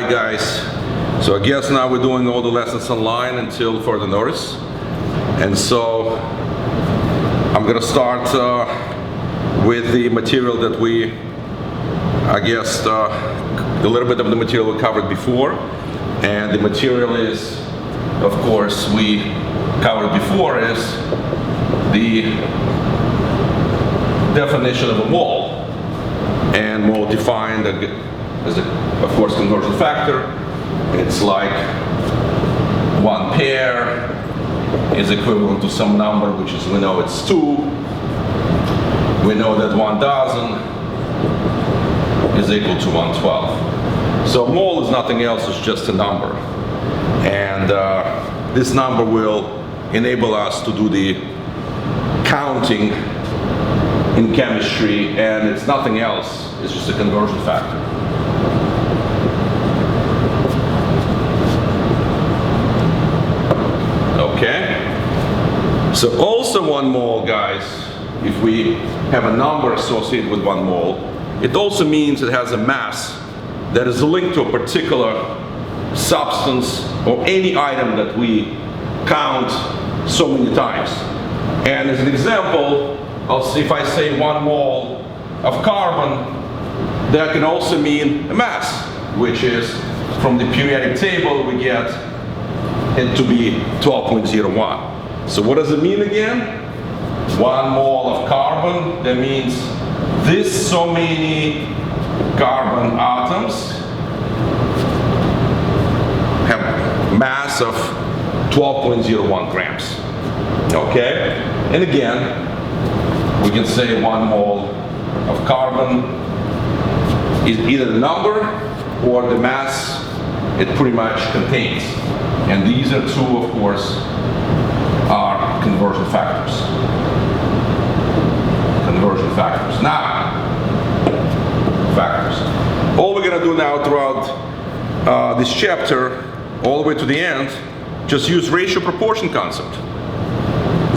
Alright guys, so I guess now we're doing all the lessons online until further notice. And so I'm gonna start with the material that we, I guess, a little bit of the material we covered before. And the material is, of course, we covered before is the definition of a mole. And mole defined as a, of course, conversion factor. It's like one pair is equivalent to some number, which is, we know it's 2. We know that 1 dozen is equal to 1/12. So mole is nothing else, it's just a number. And this number will enable us to do the counting in chemistry, and it's nothing else, it's just a conversion factor. Okay? So also 1 mole, guys, if we have a number associated with 1 mole, it also means it has a mass that is linked to a particular substance or any item that we count so many times. And as an example, I'll see if I say 1 mole of carbon, that can also mean a mass, which is from the periodic table we get it to be 12.01. So what does it mean again? 1 mole of carbon, that means this so many carbon atoms have mass of 12.01 grams. Okay? And again, we can say 1 mole of carbon is either the number or the mass it pretty much contains. And these are 2, of course, are conversion factors. Conversion factors. Now, factors. All we're going to do now throughout this chapter, all the way to the end, just use ratio proportion concept.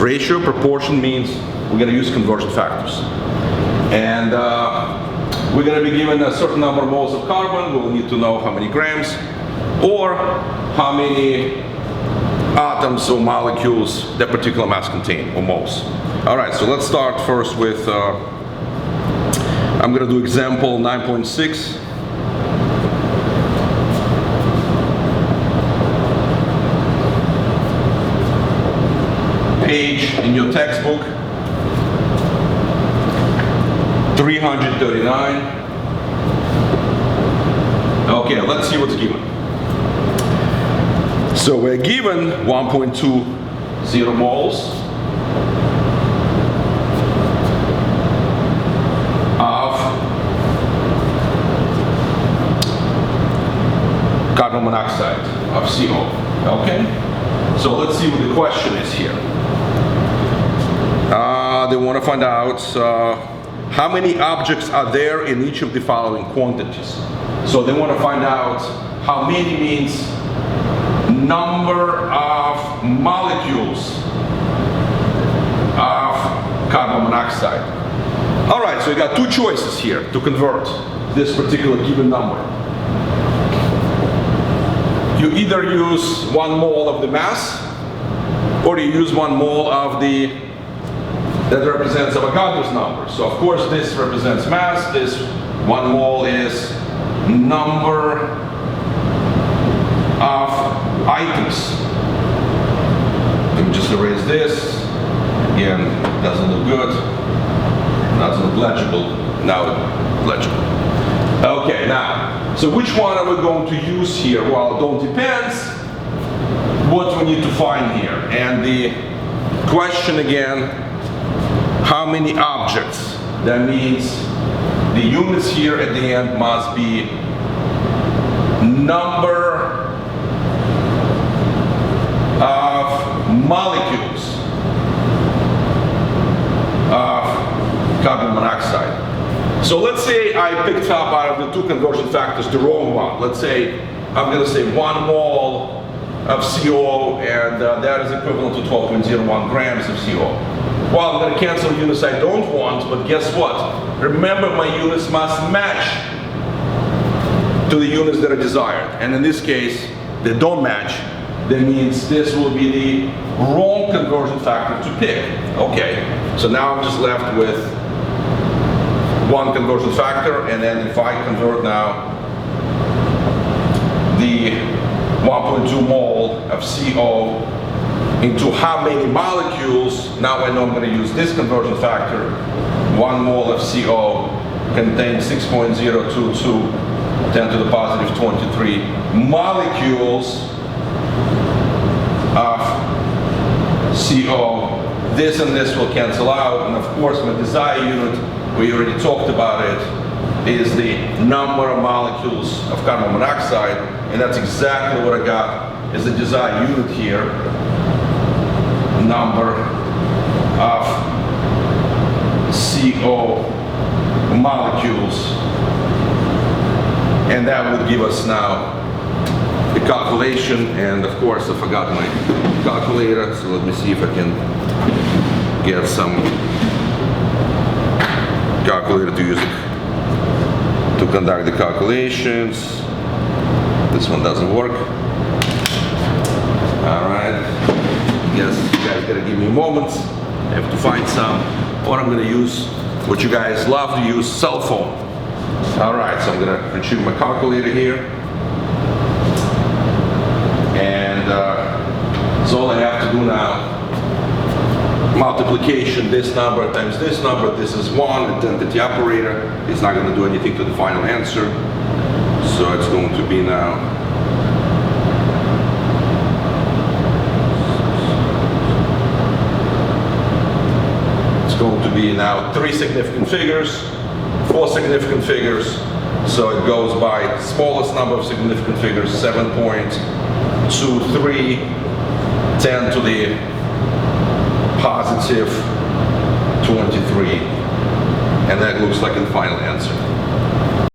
Ratio proportion means we're going to use conversion factors. And we're going to be given a certain number of moles of carbon. We'll need to know how many grams or how many atoms or molecules that particular mass contain, or moles. All right, so let's start first with, I'm going to do example 9.6. Page in your textbook, 339. Okay, let's see what's given. So we're given 1.20 moles of carbon monoxide, of CO. Okay? So let's see what the question is here. They want to find out how many objects are there in each of the following quantities. So they want to find out how many means number of molecules of carbon monoxide. All right, so you got 2 choices here to convert this particular given number. You either use 1 mole of the mass, or you use 1 mole of the that represents Avogadro's number. So of course this represents mass, this 1 mole is number of items. Let me just erase this. Again, doesn't look good. Doesn't look legible. Now it's legible. Okay, now, so which one are we going to use here? Well, it don't depends what we need to find here. And the question again, how many objects? That means the units here at the end must be number of molecules of carbon monoxide. So let's say I picked up out of the 2 conversion factors the wrong one. Let's say I'm going to say 1 mole of CO, and that is equivalent to 12.01 grams of CO. Well, I'm going to cancel units I don't want, but guess what? Remember, my units must match to the units that are desired. And in this case, they don't match. That means this will be the wrong conversion factor to pick. Okay, so now I'm just left with one conversion factor, and then if I convert now the 1.2 mole of CO into how many molecules, now I know I'm going to use this conversion factor. 1 mole of CO contains 6.022 10 to the positive 23 molecules of CO. This and this will cancel out, and of course my desired unit, we already talked about it, is the number of molecules of carbon monoxide, and that's exactly what I got as the desired unit here. Number of CO molecules, and that would give us now the calculation. And of course I forgot my calculator, so let me see if I can get some calculator to use it to conduct the calculations. This one doesn't work. Alright, yes, you guys gotta give me a moment. I have to find some, or I'm gonna use what you guys love to use, cell phone. Alright, so I'm gonna retrieve my calculator here. And so all I have to do now, multiplication, this number times this number, this is 1, the density operator. It's not going to do anything to the final answer. So it's going to be now three significant figures, 4 significant figures. So it goes by smallest number of significant figures, 7.23, 10 to the positive 23, and that looks like the final answer.